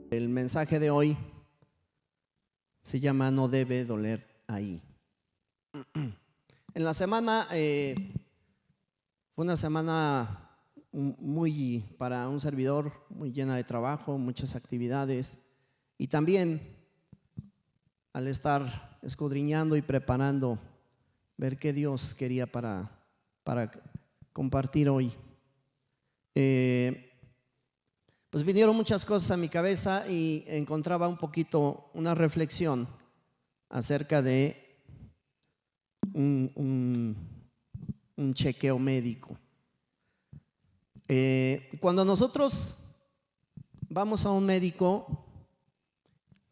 El mensaje de hoy se llama No debe doler ahí. En la semana, fue una semana muy, para un servidor, muy llena de trabajo, muchas actividades, y también al estar escudriñando y preparando, ver qué Dios quería para compartir hoy. Pues vinieron muchas cosas a mi cabeza y encontraba un poquito una reflexión acerca de un chequeo médico. Cuando nosotros vamos a un médico,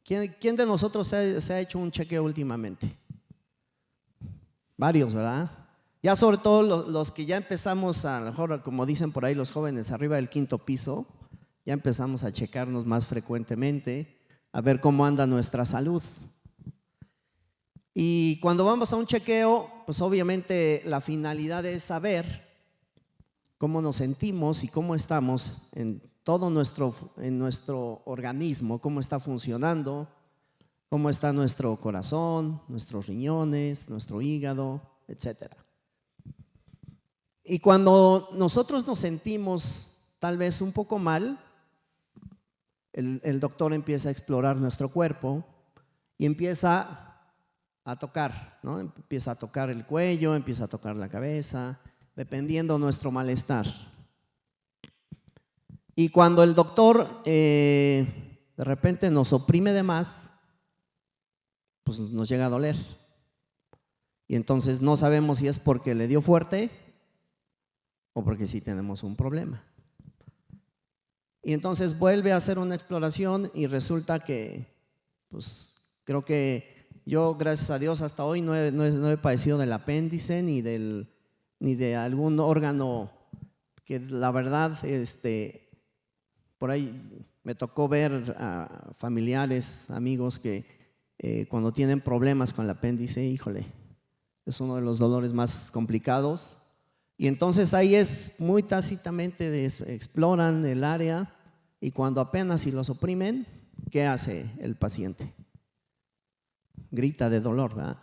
¿quién de nosotros se ha hecho un chequeo últimamente? Varios, ¿verdad? Ya sobre todo los que ya empezamos a lo mejor, como dicen por ahí los jóvenes, arriba del quinto piso, ya empezamos a checarnos más frecuentemente, a ver cómo anda nuestra salud. Y cuando vamos a un chequeo, pues obviamente la finalidad es saber cómo nos sentimos y cómo estamos en todo nuestro organismo, cómo está funcionando, cómo está nuestro corazón, nuestros riñones, nuestro hígado, etcétera. Y cuando nosotros nos sentimos tal vez un poco mal, el doctor empieza a explorar nuestro cuerpo y empieza a tocar, ¿no? Empieza a tocar el cuello, empieza a tocar la cabeza, dependiendo de nuestro malestar. Y cuando el doctor de repente nos oprime de más, pues nos llega a doler. Y entonces no sabemos si es porque le dio fuerte o porque sí tenemos un problema. Y entonces vuelve a hacer una exploración y resulta que, pues creo que yo, gracias a Dios, hasta hoy no he padecido del apéndice ni de algún órgano que la verdad, por ahí me tocó ver a familiares, amigos que cuando tienen problemas con el apéndice, híjole, es uno de los dolores más complicados. Y entonces ahí es muy tácitamente exploran el área y cuando apenas si los oprimen, ¿qué hace el paciente? Grita de dolor, ¿verdad?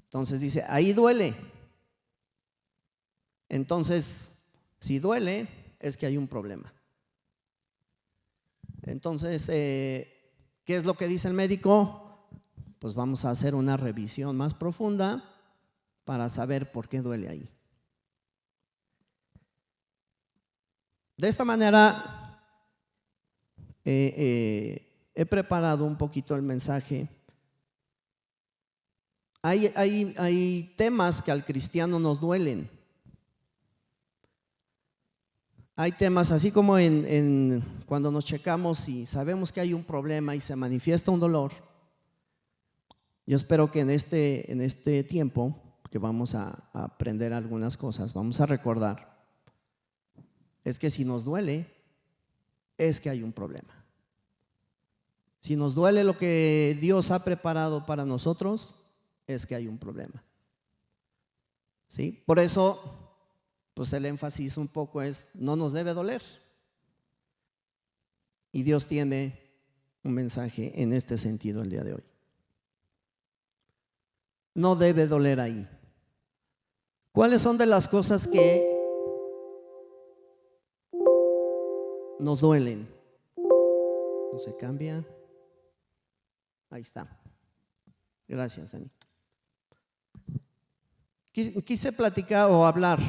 Entonces dice, ahí duele. Entonces, si duele, es que hay un problema. Entonces, ¿qué es lo que dice el médico? Pues vamos a hacer una revisión más profunda para saber por qué duele ahí. De esta manera he preparado un poquito el mensaje. Hay temas que al cristiano nos duelen. Hay temas así como cuando nos checamos y sabemos que hay un problema y se manifiesta un dolor. Yo espero que en este tiempo que vamos a aprender algunas cosas, vamos a recordar, es que si nos duele, es que hay un problema. Si nos duele lo que Dios ha preparado para nosotros, es que hay un problema. ¿Sí? Por eso, pues el énfasis un poco es, no nos debe doler. Y Dios tiene un mensaje en este sentido el día de hoy. No debe doler ahí. ¿Cuáles son de las cosas que nos duelen? No se cambia. Ahí está. Gracias, Dani. Quise platicar o hablar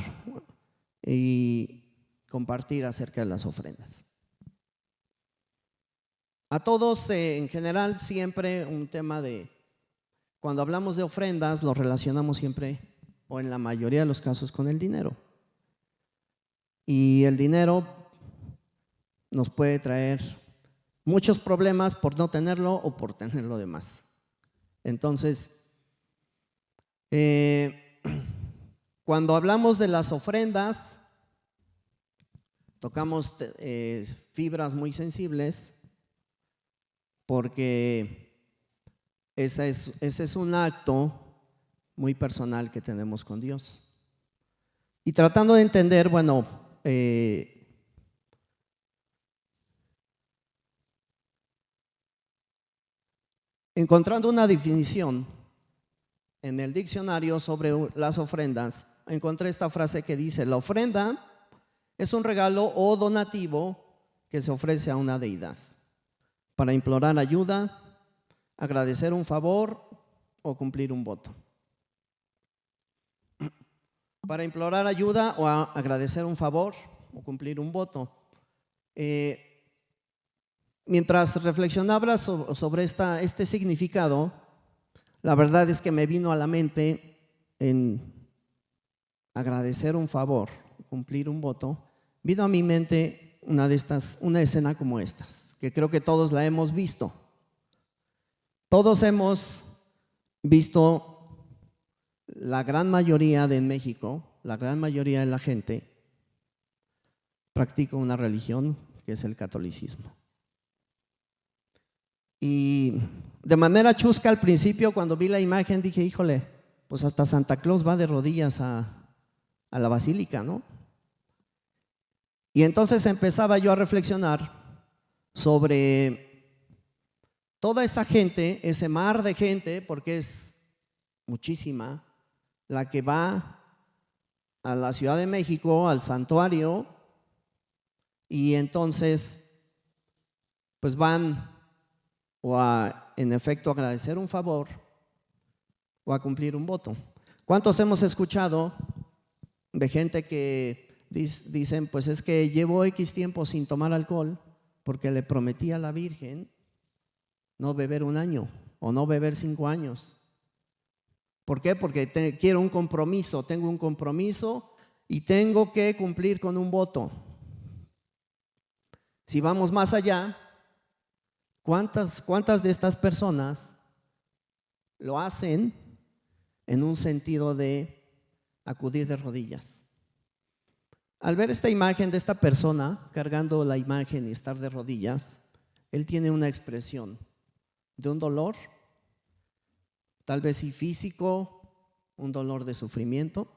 y compartir acerca de las ofrendas. A todos en general siempre un tema de, cuando hablamos de ofrendas lo relacionamos siempre o en la mayoría de los casos con el dinero. Y el dinero nos puede traer muchos problemas por no tenerlo o por tenerlo de más. Entonces, cuando hablamos de las ofrendas, tocamos fibras muy sensibles porque ese es un acto muy personal que tenemos con Dios. Y tratando de entender, bueno, Encontrando una definición en el diccionario sobre las ofrendas, encontré esta frase que dice: la ofrenda es un regalo o donativo que se ofrece a una deidad para implorar ayuda, agradecer un favor o cumplir un voto. Para implorar ayuda o agradecer un favor o cumplir un voto. Mientras reflexionaba sobre este significado, la verdad es que me vino a la mente en agradecer un favor, cumplir un voto, vino a mi mente una escena como estas, que creo que todos la hemos visto. Todos hemos visto, la gran mayoría de México, la gran mayoría de la gente practica una religión que es el catolicismo. Y de manera chusca al principio, cuando vi la imagen, dije: híjole, pues hasta Santa Claus va de rodillas a la basílica, ¿no? Y entonces empezaba yo a reflexionar sobre toda esa gente, ese mar de gente, porque es muchísima, la que va a la Ciudad de México, al santuario, y entonces pues van o a, en efecto, agradecer un favor o a cumplir un voto. ¿Cuántos hemos escuchado de gente que dicen: pues es que llevo X tiempo sin tomar alcohol porque le prometí a la Virgen no beber 1 año o no beber 5 años? ¿Por qué? Porque quiero un compromiso, tengo un compromiso y tengo que cumplir con un voto. Si vamos más allá, ¿cuántas de estas personas lo hacen en un sentido de acudir de rodillas? Al ver esta imagen de esta persona cargando la imagen y estar de rodillas, él tiene una expresión de un dolor, tal vez sí físico, un dolor de sufrimiento,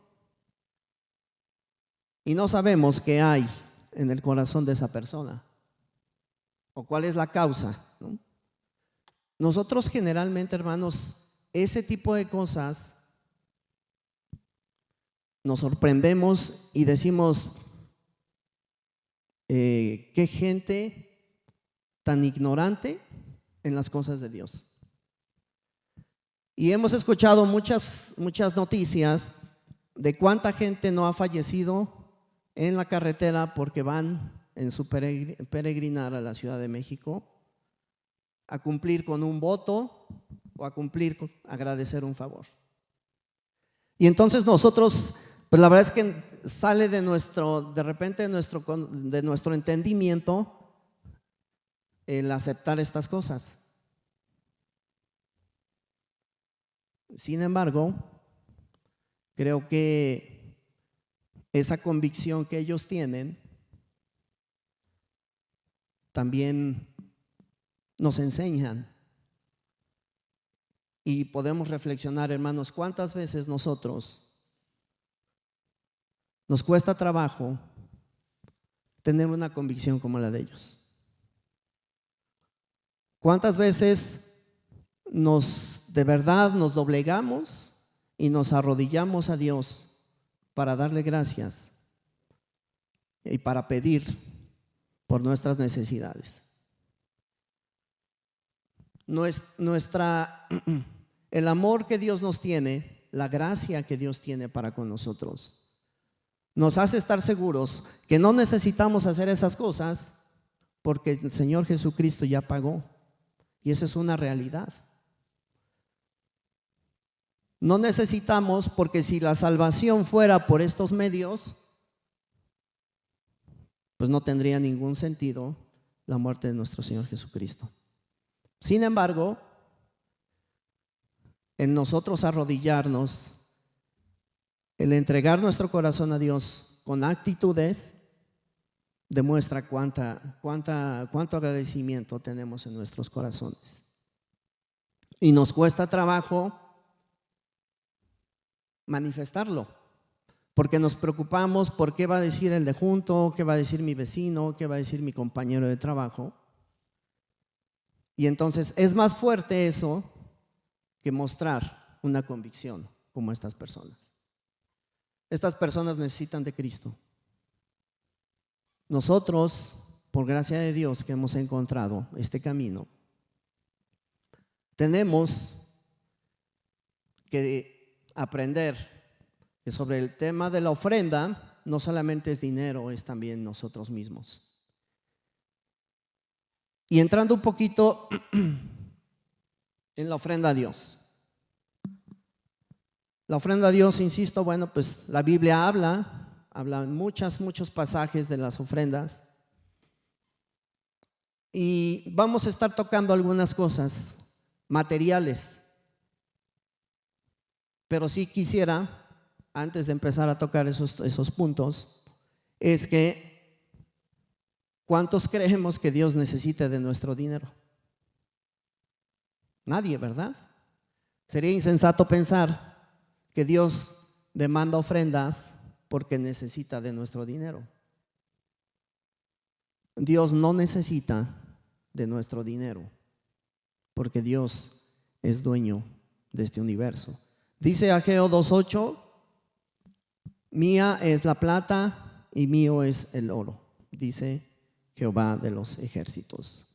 y no sabemos qué hay en el corazón de esa persona o cuál es la causa, ¿no? Nosotros generalmente, hermanos, ese tipo de cosas nos sorprendemos y decimos: qué gente tan ignorante en las cosas de Dios. Y hemos escuchado muchas noticias de cuánta gente no ha fallecido en la carretera porque van en su peregrinar a la Ciudad de México a cumplir con un voto o a agradecer un favor. Y entonces nosotros, pues la verdad es que sale de repente de nuestro entendimiento el aceptar estas cosas. Sin embargo, creo que esa convicción que ellos tienen también nos enseñan. Y podemos reflexionar, hermanos, cuántas veces nosotros nos cuesta trabajo tener una convicción como la de ellos. ¿Cuántas veces de verdad nos doblegamos y nos arrodillamos a Dios para darle gracias y para pedir por nuestras necesidades? El amor que Dios nos tiene, la gracia que Dios tiene para con nosotros, nos hace estar seguros que no necesitamos hacer esas cosas porque el Señor Jesucristo ya pagó, y esa es una realidad. No necesitamos, porque si la salvación fuera por estos medios, pues no tendría ningún sentido la muerte de nuestro Señor Jesucristo. Sin embargo, en nosotros arrodillarnos, el entregar nuestro corazón a Dios con actitudes, demuestra cuánto agradecimiento tenemos en nuestros corazones. Y nos cuesta trabajo manifestarlo, porque nos preocupamos por qué va a decir el de junto, qué va a decir mi vecino, qué va a decir mi compañero de trabajo. Y entonces es más fuerte eso que mostrar una convicción como estas personas. Estas personas necesitan de Cristo. Nosotros, por gracia de Dios que hemos encontrado este camino, tenemos que aprender que sobre el tema de la ofrenda no solamente es dinero, es también nosotros mismos. Y entrando un poquito en la ofrenda a Dios. La ofrenda a Dios, insisto, bueno, pues la Biblia habla en muchos pasajes de las ofrendas. Y vamos a estar tocando algunas cosas materiales. Pero sí quisiera, antes de empezar a tocar esos puntos, es que ¿cuántos creemos que Dios necesita de nuestro dinero? Nadie, ¿verdad? Sería insensato pensar que Dios demanda ofrendas porque necesita de nuestro dinero. Dios no necesita de nuestro dinero porque Dios es dueño de este universo. Dice Ageo 2:8, mía es la plata y mío es el oro, dice Jehová de los ejércitos.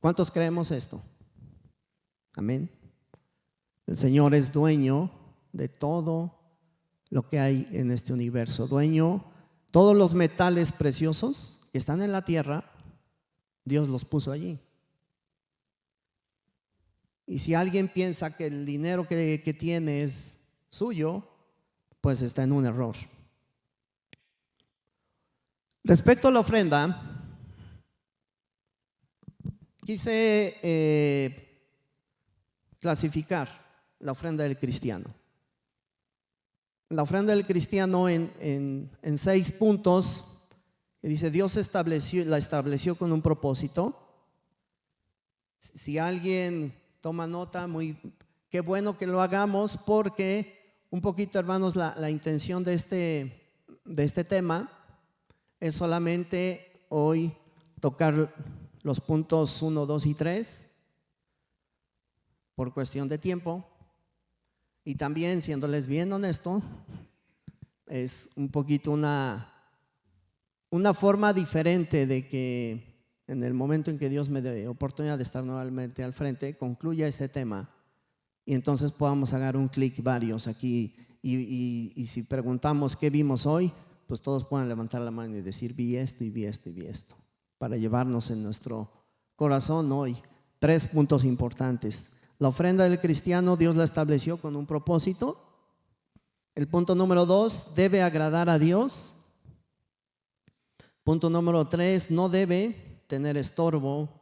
¿Cuántos creemos esto? Amén. El Señor es dueño de todo lo que hay en este universo, dueño, todos los metales preciosos que están en la tierra, Dios los puso allí. Y si alguien piensa que el dinero que tiene es suyo, pues está en un error. Respecto a la ofrenda, quise clasificar la ofrenda del cristiano. La ofrenda del cristiano en 6 puntos, que dice Dios la estableció con un propósito. Si alguien toma nota, qué bueno que lo hagamos, porque un poquito, hermanos, la intención de este tema es solamente hoy tocar los puntos 1, 2 y 3 por cuestión de tiempo, y también, siéndoles bien honesto, es un poquito una forma diferente de que en el momento en que Dios me dé oportunidad de estar nuevamente al frente, concluya ese tema y entonces podamos hacer un clic varios aquí y si preguntamos qué vimos hoy, pues todos puedan levantar la mano y decir vi esto y vi esto y vi esto, para llevarnos en nuestro corazón hoy 3 puntos importantes. La ofrenda del cristiano Dios la estableció con un propósito. El punto número 2, debe agradar a Dios. Punto número 3, no debe tener estorbo.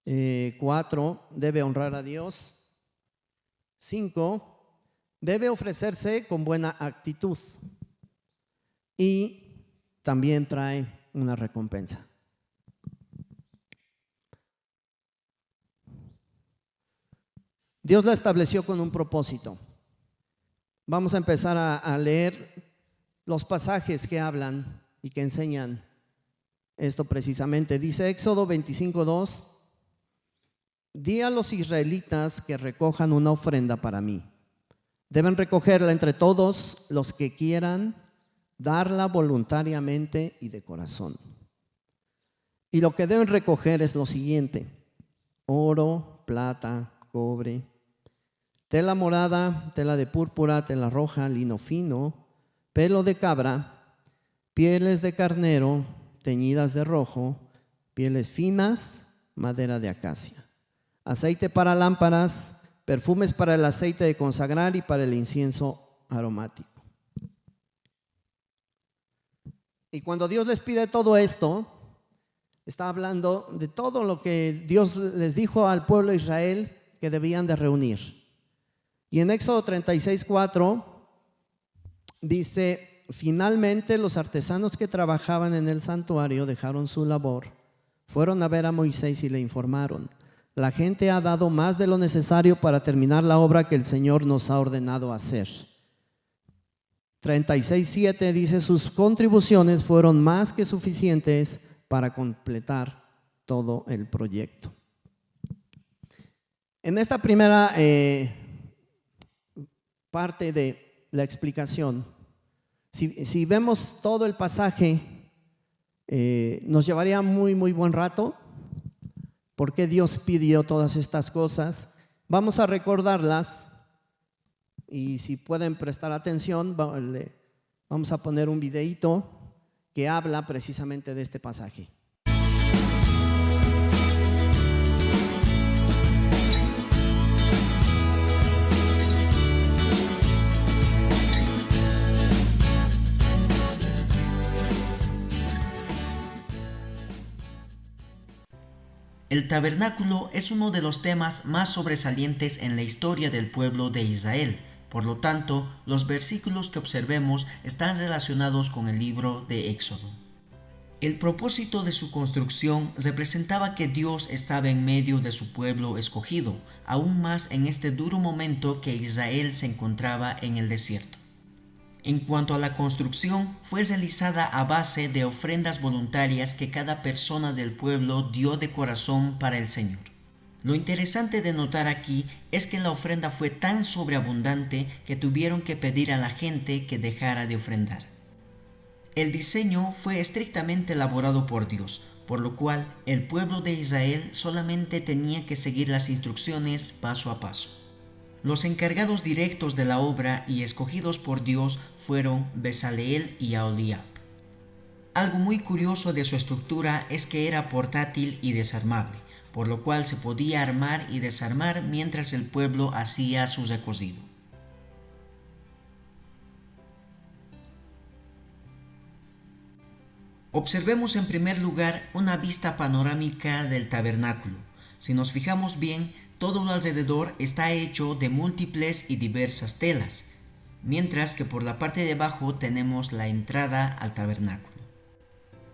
4, debe honrar a Dios. 5, debe ofrecerse con buena actitud. Y también trae una recompensa. Dios la estableció con un propósito. Vamos a empezar a leer los pasajes que hablan y que enseñan esto precisamente. Dice Éxodo 25:2, di a los israelitas que recojan una ofrenda para mí. Deben recogerla entre todos los que quieran darla voluntariamente y de corazón. Y lo que deben recoger es lo siguiente: oro, plata, cobre, tela morada, tela de púrpura, tela roja, lino fino, pelo de cabra, pieles de carnero teñidas de rojo, pieles finas, madera de acacia, aceite para lámparas, perfumes para el aceite de consagrar y para el incienso aromático. Y cuando Dios les pide todo esto, está hablando de todo lo que Dios les dijo al pueblo de Israel que debían de reunir. Y en Éxodo 36:4 dice: finalmente los artesanos que trabajaban en el santuario dejaron su labor, fueron a ver a Moisés y le informaron: la gente ha dado más de lo necesario para terminar la obra que el Señor nos ha ordenado hacer. 36:7 dice: sus contribuciones fueron más que suficientes para completar todo el proyecto. En esta primera parte de la explicación, si vemos todo el pasaje, nos llevaría muy buen rato. ¿Por qué Dios pidió todas estas cosas? Vamos a recordarlas y si pueden prestar atención, vamos a poner un videíto que habla precisamente de este pasaje. El tabernáculo es uno de los temas más sobresalientes en la historia del pueblo de Israel. Por lo tanto, los versículos que observemos están relacionados con el libro de Éxodo. El propósito de su construcción representaba que Dios estaba en medio de su pueblo escogido, aún más en este duro momento que Israel se encontraba en el desierto. En cuanto a la construcción, fue realizada a base de ofrendas voluntarias que cada persona del pueblo dio de corazón para el Señor. Lo interesante de notar aquí es que la ofrenda fue tan sobreabundante que tuvieron que pedir a la gente que dejara de ofrendar. El diseño fue estrictamente elaborado por Dios, por lo cual el pueblo de Israel solamente tenía que seguir las instrucciones paso a paso. Los encargados directos de la obra y escogidos por Dios fueron Bezaleel y Aholiab. Algo muy curioso de su estructura es que era portátil y desarmable, por lo cual se podía armar y desarmar mientras el pueblo hacía su recorrido. Observemos en primer lugar una vista panorámica del tabernáculo. Si nos fijamos bien, todo alrededor está hecho de múltiples y diversas telas, mientras que por la parte de abajo tenemos la entrada al tabernáculo.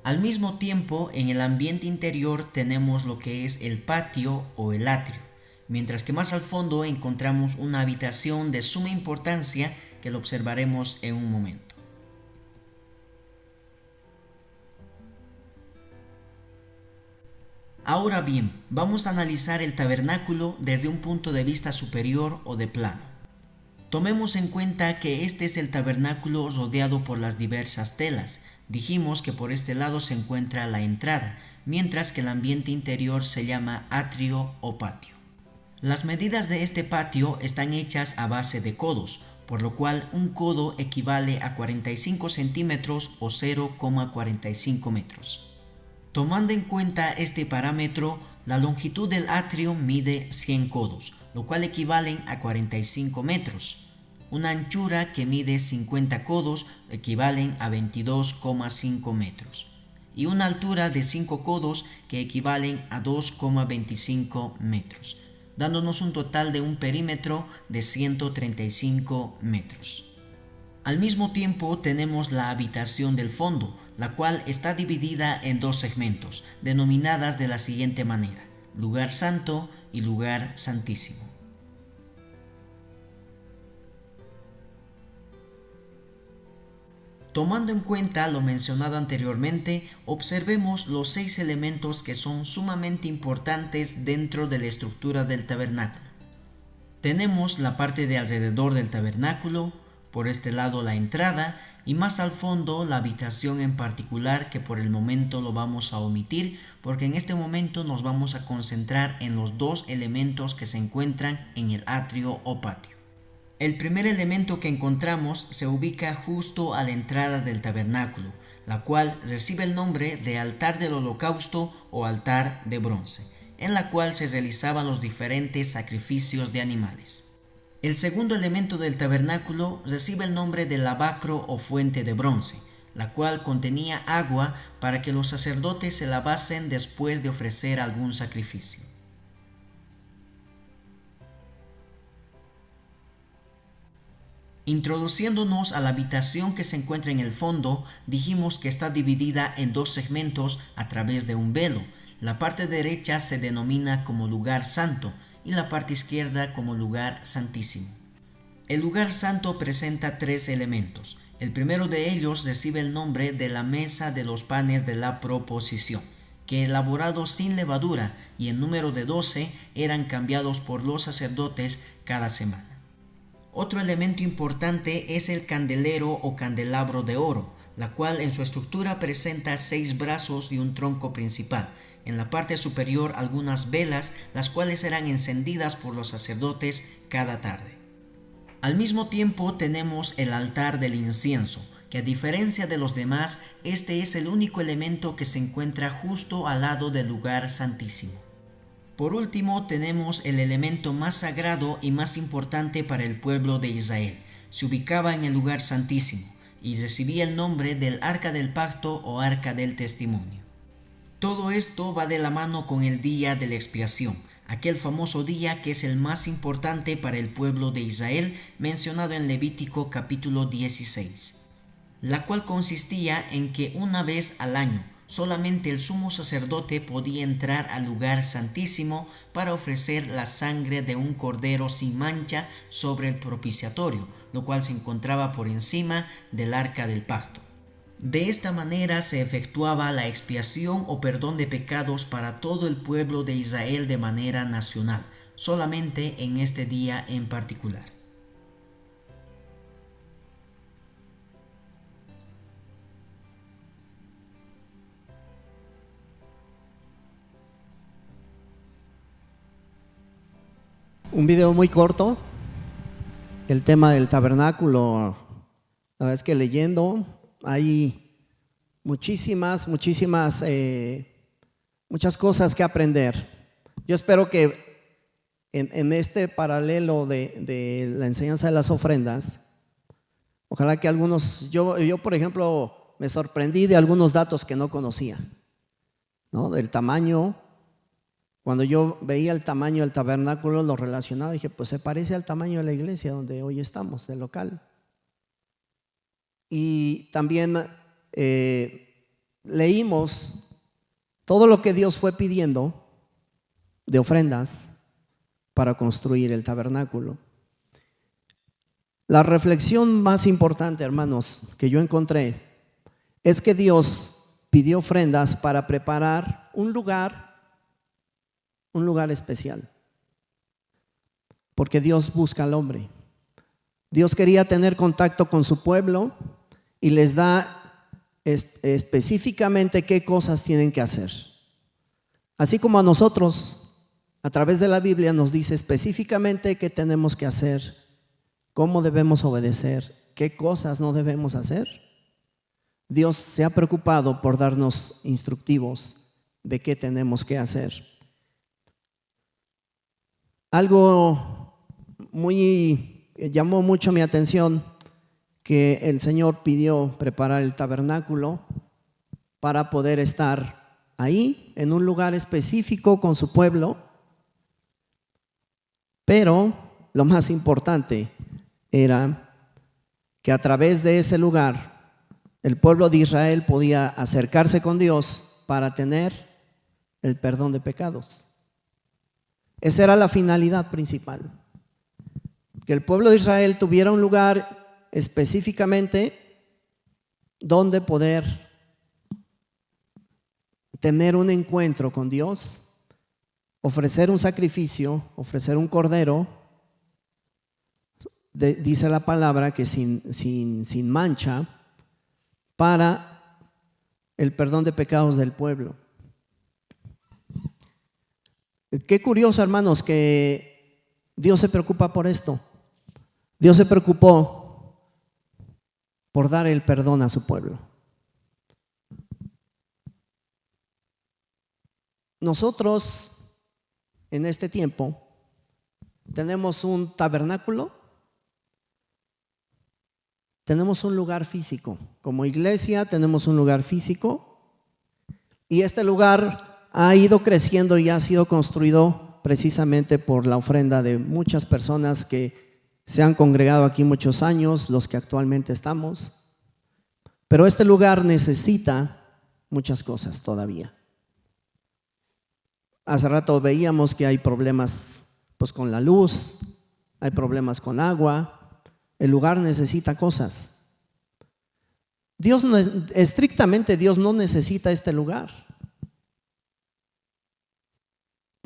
Al mismo tiempo, en el ambiente interior tenemos lo que es el patio o el atrio, mientras que más al fondo encontramos una habitación de suma importancia que lo observaremos en un momento. Ahora bien, vamos a analizar el tabernáculo desde un punto de vista superior o de plano. Tomemos en cuenta que este es el tabernáculo rodeado por las diversas telas. Dijimos que por este lado se encuentra la entrada, mientras que el ambiente interior se llama atrio o patio. Las medidas de este patio están hechas a base de codos, por lo cual un codo equivale a 45 centímetros o 0,45 metros. Tomando en cuenta este parámetro, la longitud del atrio mide 100 codos, lo cual equivalen a 45 metros. Una anchura que mide 50 codos equivalen a 22,5 metros. Y una altura de 5 codos que equivalen a 2,25 metros, dándonos un total de un perímetro de 135 metros. Al mismo tiempo tenemos la habitación del fondo, la cual está dividida en dos segmentos, denominadas de la siguiente manera: lugar santo y lugar santísimo. Tomando en cuenta lo mencionado anteriormente, observemos los 6 elementos que son sumamente importantes dentro de la estructura del tabernáculo. Tenemos la parte de alrededor del tabernáculo, por este lado la entrada y más al fondo la habitación en particular, que por el momento lo vamos a omitir porque en este momento nos vamos a concentrar en los dos elementos que se encuentran en el atrio o patio. El primer elemento que encontramos se ubica justo a la entrada del tabernáculo, la cual recibe el nombre de altar del holocausto o altar de bronce, en la cual se realizaban los diferentes sacrificios de animales. El segundo elemento del tabernáculo recibe el nombre de lavacro o fuente de bronce, la cual contenía agua para que los sacerdotes se lavasen después de ofrecer algún sacrificio. Introduciéndonos a la habitación que se encuentra en el fondo, dijimos que está dividida en dos segmentos a través de un velo. La parte derecha se denomina como lugar santo y la parte izquierda como lugar santísimo. El lugar santo presenta 3 elementos. El primero de ellos recibe el nombre de la mesa de los panes de la proposición, que elaborados sin levadura y en número de 12 eran cambiados por los sacerdotes cada semana. Otro elemento importante es el candelero o candelabro de oro, la cual en su estructura presenta 6 brazos y un tronco principal. En la parte superior algunas velas, las cuales eran encendidas por los sacerdotes cada tarde. Al mismo tiempo tenemos el altar del incienso, que a diferencia de los demás, este es el único elemento que se encuentra justo al lado del lugar santísimo. Por último tenemos el elemento más sagrado y más importante para el pueblo de Israel. Se ubicaba en el lugar santísimo y recibía el nombre del Arca del Pacto o Arca del Testimonio. Todo esto va de la mano con el día de la expiación, aquel famoso día que es el más importante para el pueblo de Israel, mencionado en Levítico capítulo 16, la cual consistía en que una vez al año solamente el sumo sacerdote podía entrar al lugar santísimo para ofrecer la sangre de un cordero sin mancha sobre el propiciatorio, lo cual se encontraba por encima del arca del pacto. De esta manera se efectuaba la expiación o perdón de pecados para todo el pueblo de Israel de manera nacional, solamente en este día en particular. Un video muy corto, el tema del tabernáculo. La verdad es que leyendo hay muchas cosas que aprender. Yo espero que en este paralelo de la enseñanza de las ofrendas, ojalá que algunos, yo por ejemplo me sorprendí de algunos datos que no conocía, ¿no? Del tamaño. Cuando yo veía el tamaño del tabernáculo, lo relacionaba y dije, pues se parece al tamaño de la iglesia donde hoy estamos, del local. Y también leímos todo lo que Dios fue pidiendo de ofrendas para construir el tabernáculo. La reflexión más importante, hermanos, que yo encontré es que Dios pidió ofrendas para preparar un lugar especial, porque Dios busca al hombre. Dios quería tener contacto con su pueblo y les da específicamente qué cosas tienen que hacer. Así como a nosotros, a través de la Biblia nos dice específicamente qué tenemos que hacer, cómo debemos obedecer, qué cosas no debemos hacer. Dios se ha preocupado por darnos instructivos de qué tenemos que hacer. Algo llamó mucho mi atención, que el Señor pidió preparar el tabernáculo para poder estar ahí en un lugar específico con su pueblo, pero lo más importante era que a través de ese lugar el pueblo de Israel podía acercarse con Dios para tener el perdón de pecados. Esa era la finalidad principal, que el pueblo de Israel tuviera un lugar específicamente donde poder tener un encuentro con Dios, ofrecer un sacrificio, ofrecer un cordero, dice la palabra que sin mancha, para el perdón de pecados del pueblo. Qué curioso, hermanos, que Dios se preocupa por esto. Dios se preocupó por dar el perdón a su pueblo. Nosotros en este tiempo tenemos un tabernáculo, tenemos un lugar físico. Como iglesia tenemos un lugar físico, y este lugar ha ido creciendo y ha sido construido precisamente por la ofrenda de muchas personas que se han congregado aquí muchos años, los que actualmente estamos. Pero este lugar necesita muchas cosas todavía. Hace rato veíamos que hay problemas pues con la luz, hay problemas con agua. El lugar necesita cosas. Estrictamente Dios no necesita este lugar.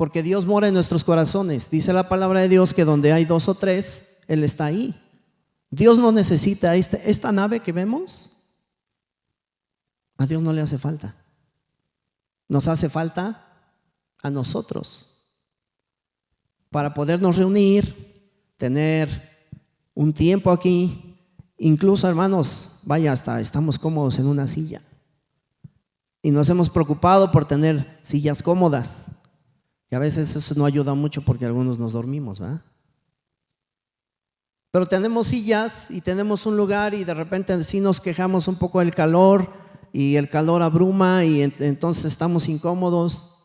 porque Dios mora en nuestros corazones. Dice la palabra de Dios que donde hay 2 o 3, Él está ahí. Dios no necesita esta nave que vemos. A Dios no le hace falta. Nos hace falta a nosotros para podernos reunir, tener un tiempo aquí. Incluso, hermanos, vaya, hasta estamos cómodos en una silla. Y nos hemos preocupado por tener sillas cómodas, que a veces eso no ayuda mucho porque algunos nos dormimos, ¿verdad? Pero tenemos sillas y tenemos un lugar y de repente sí nos quejamos un poco del calor y el calor abruma y entonces estamos incómodos.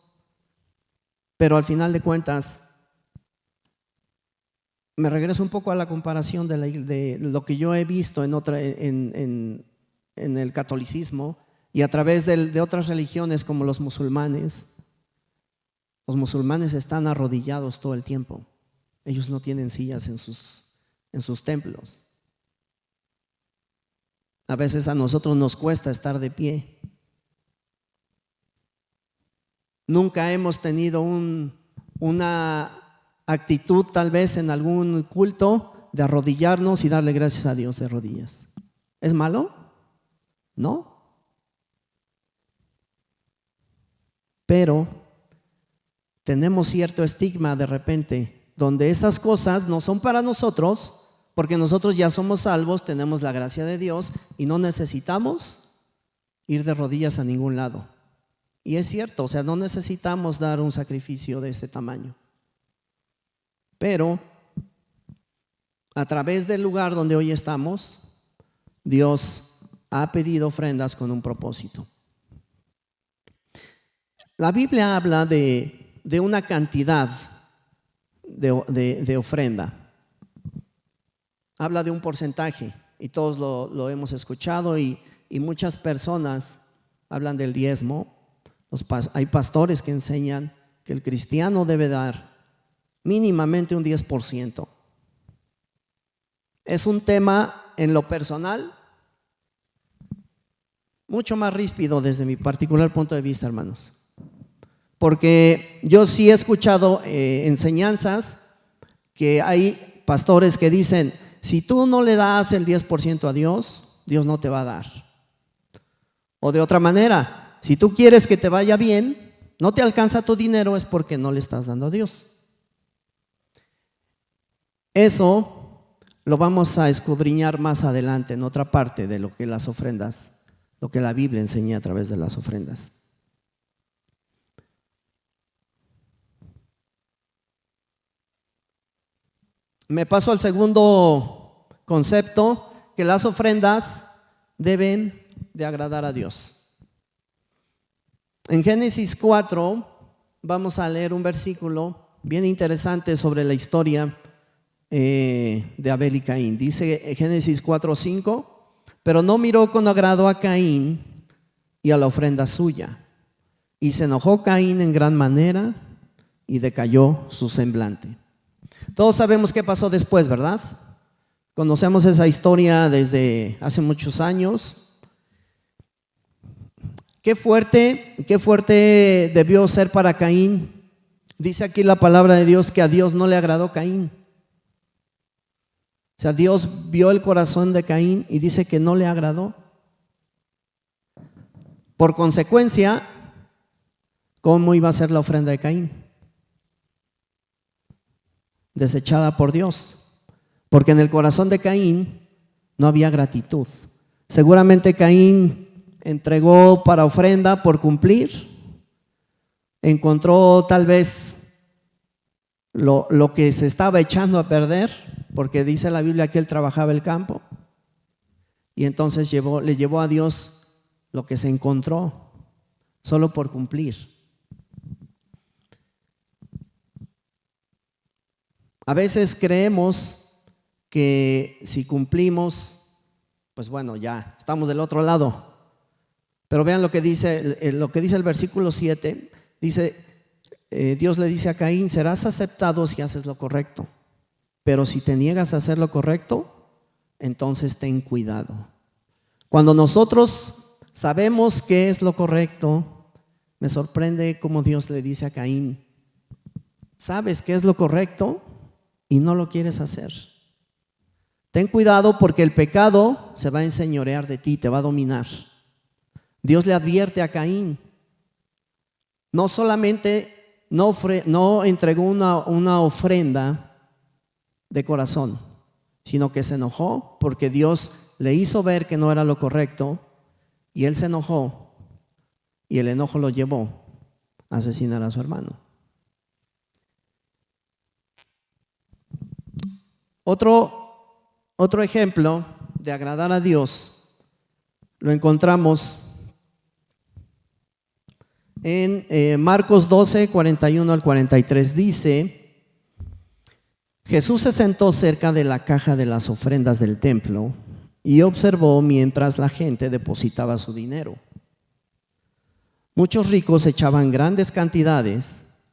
Pero al final de cuentas, me regreso un poco a la comparación de lo que yo he visto en el catolicismo y a través de otras religiones como los musulmanes. Los musulmanes están arrodillados todo el tiempo. Ellos no tienen sillas en sus templos. A veces a nosotros nos cuesta estar de pie. Nunca hemos tenido una actitud, tal vez en algún culto, de arrodillarnos y darle gracias a Dios de rodillas. ¿Es malo? No. Pero tenemos cierto estigma de repente, donde esas cosas no son para nosotros, porque nosotros ya somos salvos, tenemos la gracia de Dios y no necesitamos ir de rodillas a ningún lado. Y es cierto, o sea, no necesitamos dar un sacrificio de ese tamaño. Pero a través del lugar donde hoy estamos, Dios ha pedido ofrendas con un propósito. La Biblia habla de una cantidad de ofrenda. Habla de un porcentaje y todos lo hemos escuchado y muchas personas hablan del diezmo. Hay pastores que enseñan que el cristiano debe dar mínimamente un 10%. Es un tema en lo personal mucho más ríspido desde mi particular punto de vista, hermanos. Porque yo sí he escuchado enseñanzas que hay pastores que dicen: si tú no le das el 10% a Dios, Dios no te va a dar. O de otra manera, si tú quieres que te vaya bien, no te alcanza tu dinero, es porque no le estás dando a Dios. Eso lo vamos a escudriñar más adelante en otra parte de lo que las ofrendas, lo que la Biblia enseña a través de las ofrendas. Me paso al segundo concepto, que las ofrendas deben de agradar a Dios. En Génesis 4 vamos a leer un versículo bien interesante sobre la historia de Abel y Caín. Dice Génesis 4:5: pero no miró con agrado a Caín y a la ofrenda suya, y se enojó Caín en gran manera y decayó su semblante. Todos sabemos qué pasó después, ¿verdad? Conocemos esa historia desde hace muchos años. Qué fuerte debió ser para Caín. Dice aquí la palabra de Dios que a Dios no le agradó Caín. O sea, Dios vio el corazón de Caín y dice que no le agradó. Por consecuencia, ¿cómo iba a ser la ofrenda de Caín? Desechada por Dios, porque en el corazón de Caín no había gratitud. Seguramente Caín entregó para ofrenda por cumplir, encontró tal vez lo que se estaba echando a perder, porque dice la Biblia que él trabajaba el campo, y entonces le llevó a Dios lo que se encontró solo por cumplir. A veces creemos que si cumplimos, pues bueno, ya estamos del otro lado. Pero vean lo que dice el versículo 7. Dice, Dios le dice a Caín: serás aceptado si haces lo correcto, pero si te niegas a hacer lo correcto, entonces ten cuidado. Cuando nosotros sabemos qué es lo correcto, me sorprende cómo Dios le dice a Caín: sabes que es lo correcto y no lo quieres hacer. Ten cuidado porque el pecado se va a enseñorear de ti, te va a dominar. Dios le advierte a Caín. No solamente no entregó una ofrenda de corazón, sino que se enojó porque Dios le hizo ver que no era lo correcto y él se enojó y el enojo lo llevó a asesinar a su hermano. Otro ejemplo de agradar a Dios lo encontramos en Marcos 12, 41 al 43. Dice: Jesús se sentó cerca de la caja de las ofrendas del templo y observó mientras la gente depositaba su dinero. Muchos ricos echaban grandes cantidades.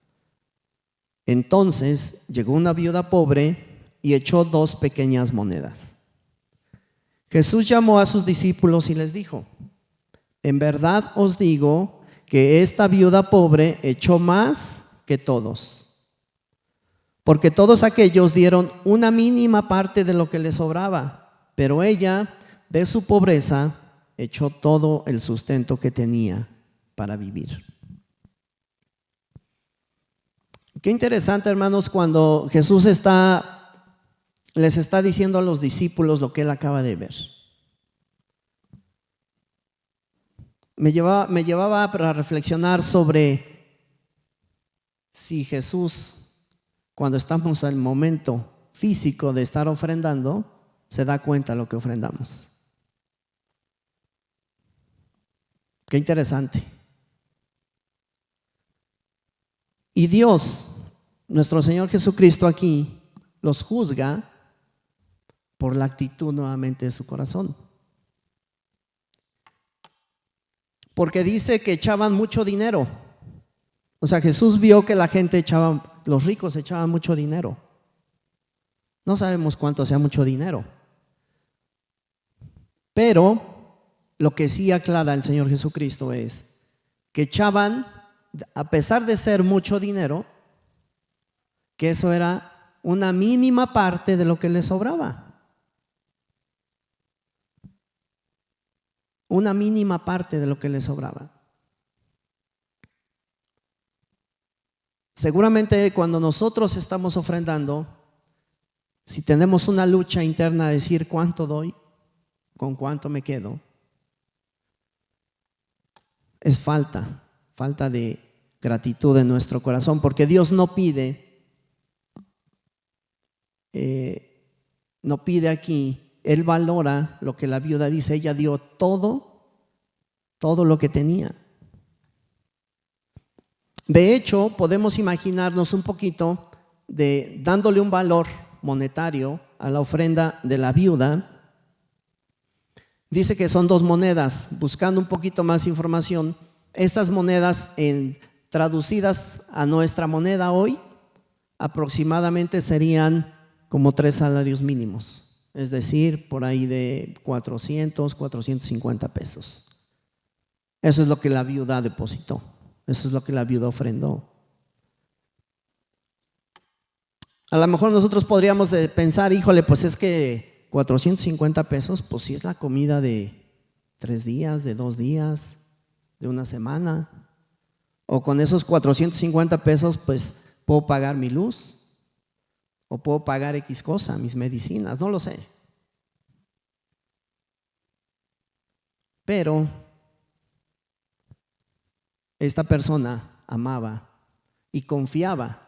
Entonces llegó una viuda pobre y echó 2 pequeñas monedas. Jesús llamó a sus discípulos y les dijo: en verdad os digo que esta viuda pobre echó más que todos, porque todos aquellos dieron una mínima parte de lo que les sobraba, pero ella, de su pobreza, echó todo el sustento que tenía para vivir. Qué interesante, hermanos, cuando Jesús les está diciendo a los discípulos lo que él acaba de ver. Me llevaba para reflexionar sobre si Jesús, cuando estamos en el momento físico de estar ofrendando, se da cuenta de lo que ofrendamos. Qué interesante. Y Dios, nuestro Señor Jesucristo, aquí los juzga por la actitud nuevamente de su corazón. Porque dice que echaban mucho dinero. O sea, Jesús vio que la gente los ricos echaban mucho dinero. No sabemos cuánto sea mucho dinero. Pero lo que sí aclara el Señor Jesucristo es que echaban, a pesar de ser mucho dinero, que eso era una mínima parte de lo que les sobraba. Una mínima parte de lo que les sobraba. Seguramente cuando nosotros estamos ofrendando, si tenemos una lucha interna de decir cuánto doy, con cuánto me quedo, es falta de gratitud en nuestro corazón, porque Dios no pide aquí. Él valora lo que la viuda dice. Ella dio todo lo que tenía. De hecho, podemos imaginarnos un poquito dándole un valor monetario a la ofrenda de la viuda. Dice que son 2 monedas. Buscando un poquito más información, estas monedas traducidas a nuestra moneda hoy, aproximadamente serían como 3 salarios mínimos. Es decir, por ahí de 450 pesos. Eso es lo que la viuda depositó. Eso es lo que la viuda ofrendó. A lo mejor nosotros podríamos pensar, híjole, pues es que 450 pesos, pues sí es la comida de 3 días, de 2 días, de una semana. O con esos 450 pesos, pues puedo pagar mi luz. O puedo pagar X cosa, mis medicinas, no lo sé. Pero esta persona amaba y confiaba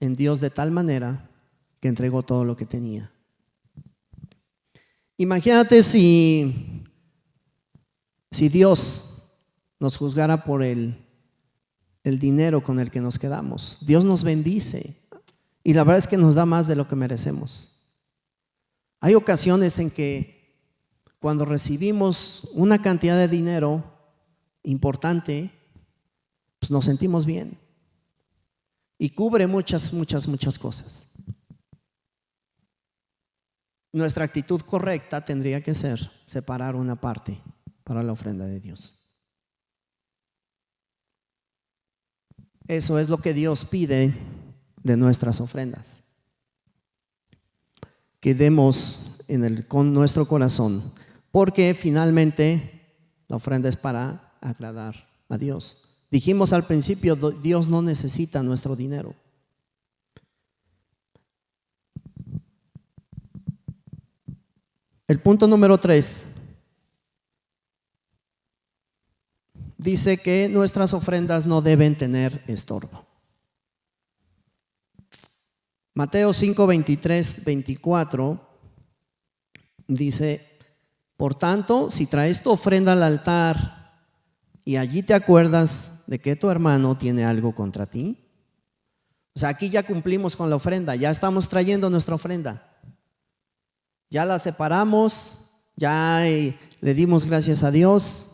en Dios de tal manera que entregó todo lo que tenía. Imagínate si Dios nos juzgara por el dinero con el que nos quedamos. Dios nos bendice. Y la verdad es que nos da más de lo que merecemos. Hay ocasiones en que cuando recibimos una cantidad de dinero importante, pues nos sentimos bien. Y cubre muchas cosas. Nuestra actitud correcta tendría que ser separar una parte para la ofrenda de Dios. Eso es lo que Dios pide de nuestras ofrendas, que demos con nuestro corazón, porque finalmente la ofrenda es para agradar a Dios. Dijimos al principio, Dios no necesita nuestro dinero. El punto número 3 dice que nuestras ofrendas no deben tener estorbo. Mateo 5, 23, 24 dice: por tanto, si traes tu ofrenda al altar y allí te acuerdas de que tu hermano tiene algo contra ti. O sea, aquí ya cumplimos con la ofrenda, ya estamos trayendo nuestra ofrenda. Ya la separamos, ya le dimos gracias a Dios,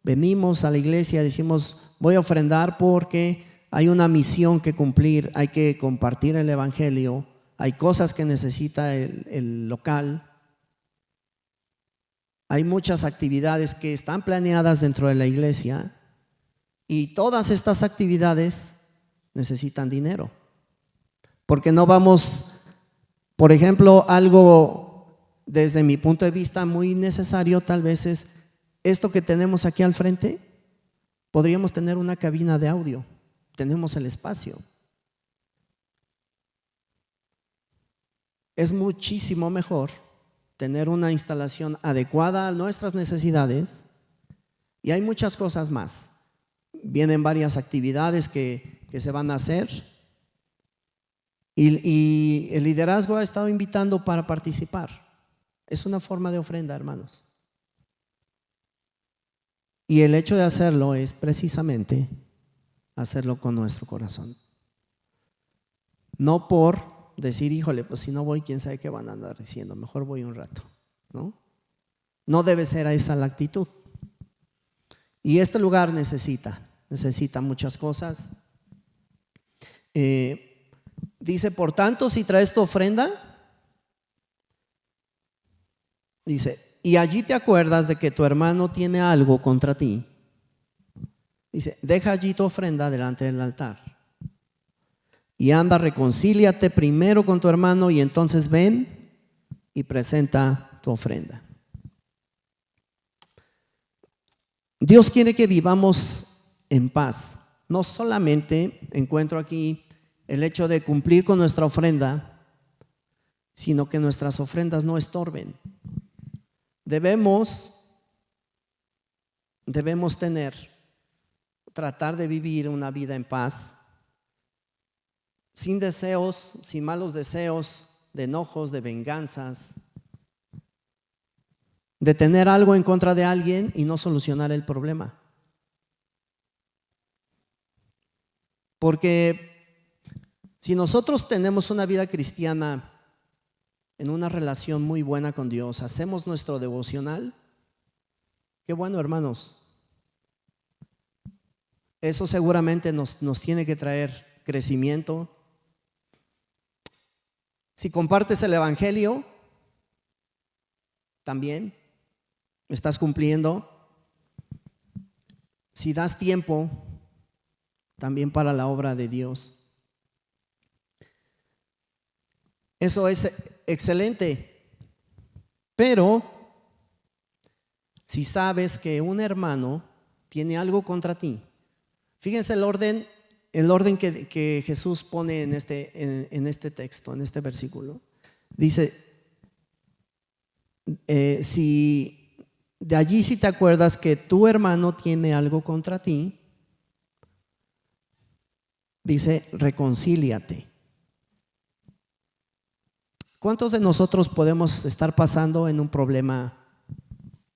venimos a la iglesia, decimos: voy a ofrendar porque hay una misión que cumplir, hay que compartir el evangelio, hay cosas que necesita el local, hay muchas actividades que están planeadas dentro de la iglesia y todas estas actividades necesitan dinero, porque no vamos, por ejemplo, algo desde mi punto de vista muy necesario tal vez es esto que tenemos aquí al frente. Podríamos tener una cabina de audio, tenemos el espacio. Es muchísimo mejor tener una instalación adecuada a nuestras necesidades, y hay muchas cosas más. Vienen varias actividades que se van a hacer, y el liderazgo ha estado invitando para participar. Es una forma de ofrenda, hermanos. Y el hecho de hacerlo es precisamente hacerlo con nuestro corazón. No por decir: híjole, pues si no voy, quién sabe qué van a andar diciendo, mejor voy un rato. No debe ser esa la actitud. Y este lugar necesita muchas cosas. Dice: por tanto, si traes tu ofrenda, dice, y allí te acuerdas de que tu hermano tiene algo contra ti, dice: deja allí tu ofrenda delante del altar y anda, reconcíliate primero con tu hermano, y entonces ven y presenta tu ofrenda. Dios quiere que vivamos en paz. No solamente encuentro aquí el hecho de cumplir con nuestra ofrenda, sino que nuestras ofrendas no estorben. Debemos tratar de vivir una vida en paz, sin deseos, sin malos deseos, de enojos, de venganzas, de tener algo en contra de alguien y no solucionar el problema. Porque si nosotros tenemos una vida cristiana en una relación muy buena con Dios, hacemos nuestro devocional, qué bueno, hermanos. Eso seguramente nos tiene que traer crecimiento. Si compartes el evangelio, también estás cumpliendo. Si das tiempo también para la obra de Dios, eso es excelente. Pero si sabes que un hermano tiene algo contra ti, fíjense el orden que Jesús pone en este texto, en este versículo. Dice: si de allí, si te acuerdas que tu hermano tiene algo contra ti, dice: reconcíliate. ¿Cuántos de nosotros podemos estar pasando en un problema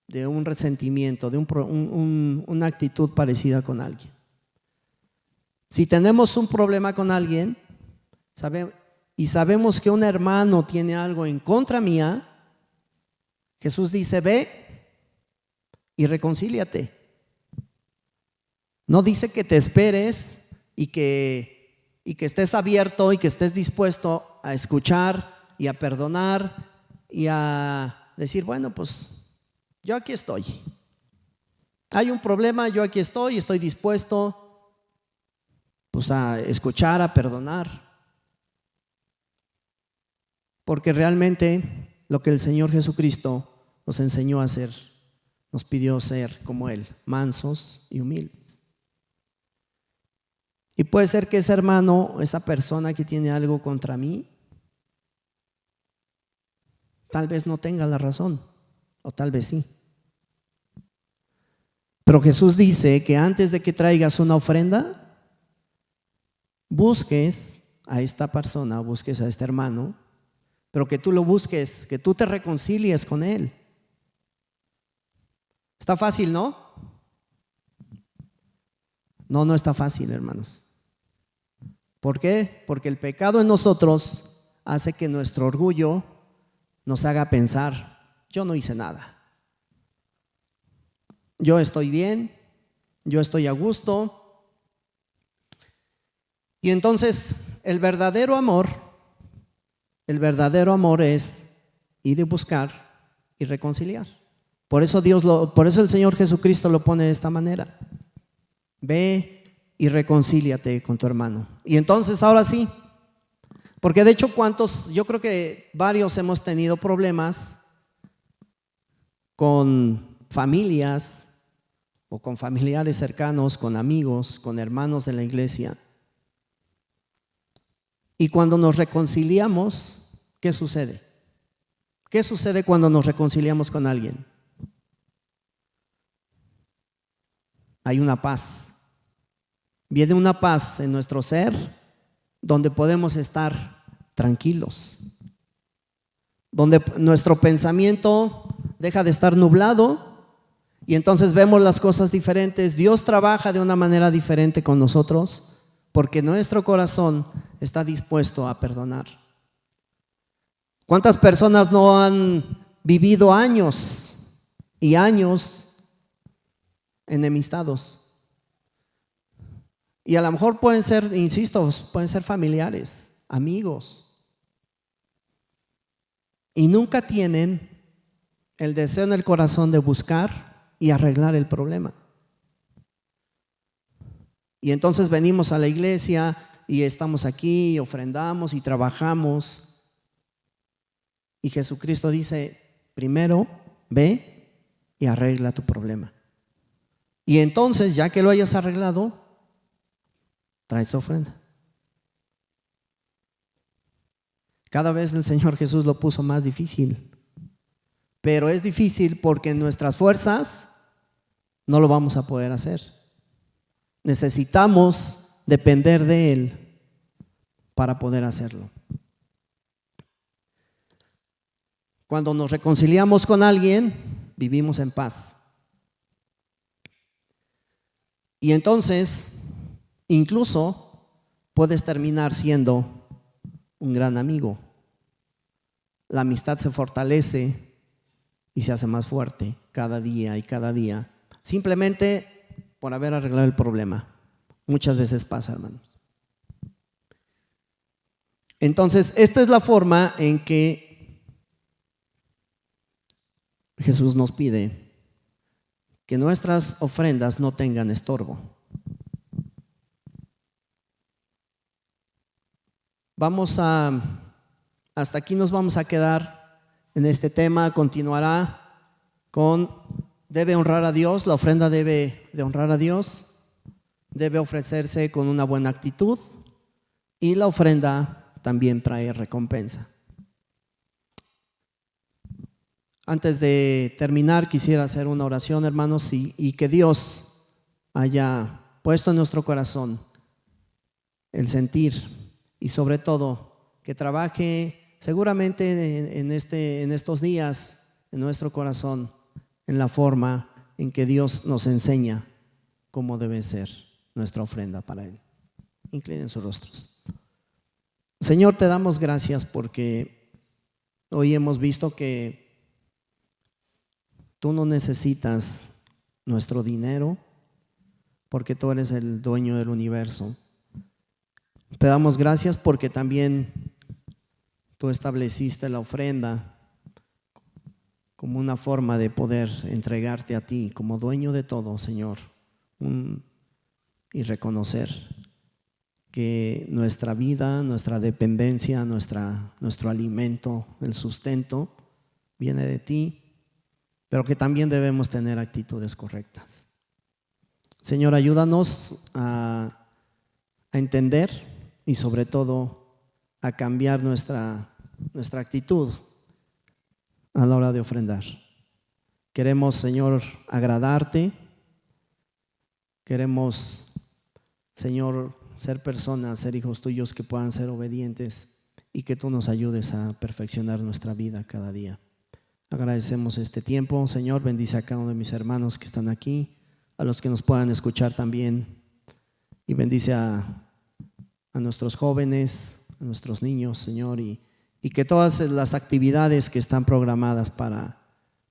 de un resentimiento, de una actitud parecida con alguien? Si tenemos un problema con alguien y sabemos que un hermano tiene algo en contra mía, Jesús dice: ve y reconcíliate. No dice que te esperes y que estés abierto y que estés dispuesto a escuchar y a perdonar y a decir: bueno, pues yo aquí estoy. Hay un problema, yo aquí estoy dispuesto pues a escuchar, a perdonar. Porque realmente lo que el Señor Jesucristo nos enseñó a hacer, nos pidió ser como Él, mansos y humildes. Y puede ser que ese hermano, esa persona que tiene algo contra mí, tal vez no tenga la razón, o tal vez sí. Pero Jesús dice que antes de que traigas una ofrenda, busques a esta persona, busques a este hermano, pero que tú lo busques, que tú te reconcilies con él. Está fácil, ¿no? No, no está fácil, hermanos. ¿Por qué? Porque el pecado en nosotros hace que nuestro orgullo nos haga pensar, yo no hice nada. Yo estoy bien, yo estoy a gusto. Y entonces el verdadero amor es ir y buscar y reconciliar. Por eso por eso el Señor Jesucristo lo pone de esta manera. Ve y reconcíliate con tu hermano. Y entonces ahora sí, porque de hecho yo creo que varios hemos tenido problemas con familias o con familiares cercanos, con amigos, con hermanos de la iglesia. Y cuando nos reconciliamos, ¿qué sucede? ¿Qué sucede cuando nos reconciliamos con alguien? Hay una paz. Viene una paz en nuestro ser donde podemos estar tranquilos, donde nuestro pensamiento deja de estar nublado y entonces vemos las cosas diferentes. Dios trabaja de una manera diferente con nosotros porque nuestro corazón está dispuesto a perdonar. ¿Cuántas personas no han vivido años y años enemistados? Y a lo mejor pueden ser, insisto, pueden ser familiares, amigos. Y nunca tienen el deseo en el corazón de buscar y arreglar el problema. Y entonces venimos a la iglesia y estamos aquí, y ofrendamos y trabajamos. Y Jesucristo dice, primero ve y arregla tu problema. Y entonces, ya que lo hayas arreglado, traes tu ofrenda. Cada vez el Señor Jesús lo puso más difícil. Pero es difícil porque en nuestras fuerzas no lo vamos a poder hacer. Necesitamos depender de Él para poder hacerlo. Cuando nos reconciliamos con alguien, vivimos en paz. Y entonces, incluso puedes terminar siendo un gran amigo. La amistad se fortalece y se hace más fuerte cada día y cada día, simplemente por haber arreglado el problema. Muchas veces pasa, hermanos. Entonces, esta es la forma en que Jesús nos pide que nuestras ofrendas no tengan estorbo. Hasta aquí nos vamos a quedar en este tema. Continuará con debe honrar a Dios, la ofrenda debe de honrar a Dios, debe ofrecerse con una buena actitud y la ofrenda también trae recompensa. Antes de terminar, quisiera hacer una oración, hermanos, y que Dios haya puesto en nuestro corazón el sentir y sobre todo que trabaje seguramente en estos días en nuestro corazón en la forma en que Dios nos enseña cómo debe ser nuestra ofrenda para Él. Inclinen sus rostros. Señor, te damos gracias porque hoy hemos visto que tú no necesitas nuestro dinero porque tú eres el dueño del universo. Te damos gracias porque también tú estableciste la ofrenda como una forma de poder entregarte a ti como dueño de todo, Señor, y reconocer que nuestra vida, nuestra dependencia, nuestro alimento, el sustento viene de ti, pero que también debemos tener actitudes correctas. Señor, ayúdanos a entender y sobre todo a cambiar nuestra actitud a la hora de ofrendar. Queremos, Señor, agradarte. Queremos, Señor, ser personas, ser hijos tuyos que puedan ser obedientes y que tú nos ayudes a perfeccionar nuestra vida cada día. Agradecemos este tiempo, Señor. Bendice a cada uno de mis hermanos que están aquí, a los que nos puedan escuchar también, y bendice a nuestros jóvenes, a nuestros niños, Señor, y que todas las actividades que están programadas para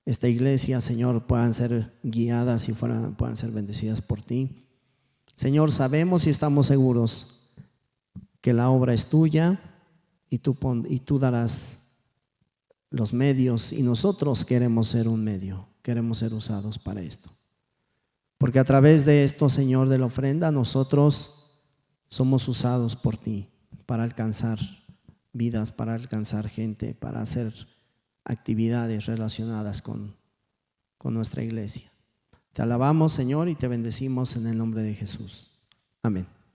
esta iglesia, Señor, puedan ser guiadas y puedan ser bendecidas por ti. Señor, sabemos y estamos seguros que la obra es tuya y tú darás los medios, y nosotros queremos ser un medio, queremos ser usados para esto. Porque a través de esto, Señor, de la ofrenda, nosotros somos usados por ti para alcanzar vidas, para alcanzar gente, para hacer actividades relacionadas con nuestra iglesia. Te alabamos, Señor, y te bendecimos en el nombre de Jesús. Amén.